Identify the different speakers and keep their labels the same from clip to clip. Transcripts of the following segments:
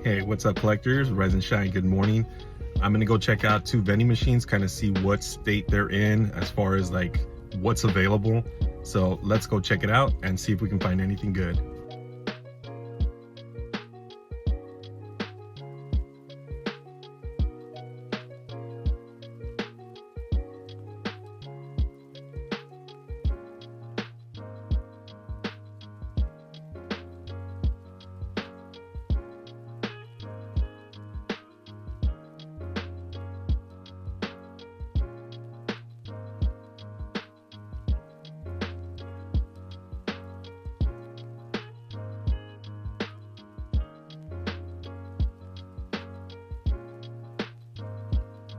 Speaker 1: Hey, what's up, collectors? Rise and shine, good morning. I'm gonna go check out 2 vending machines, kind of see what state they're in as far as like what's available. So let's go check it out and see if we can find anything good.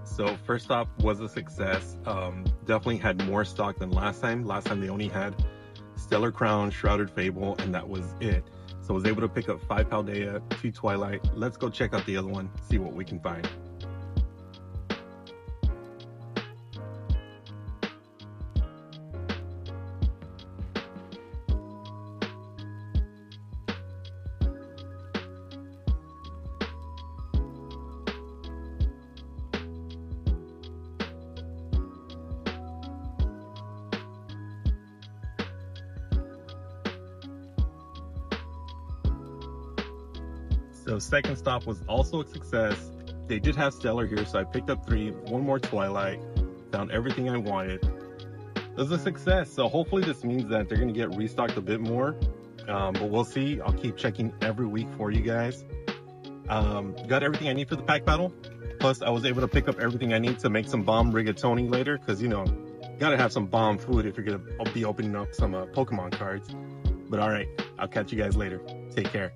Speaker 1: So first stop was a success. Definitely had more stock than last time. Last time they only had Stellar Crown, Shrouded Fable, and that was it. So I was able to pick up 5 Paldea, 2 Twilight. Let's go check out the other one, see what we can find. So second stop was also a success. They did have Stellar here, so I picked up 3, 1 more Twilight, found everything I wanted. It was a success, so hopefully this means that they're gonna get restocked a bit more, but we'll see. I'll keep checking every week for you guys. Got everything I need for the pack battle. Plus, I was able to pick up everything I need to make some bomb rigatoni later, because, you know, gotta have some bomb food if you're gonna be opening up some Pokemon cards. But all right, I'll catch you guys later. Take care.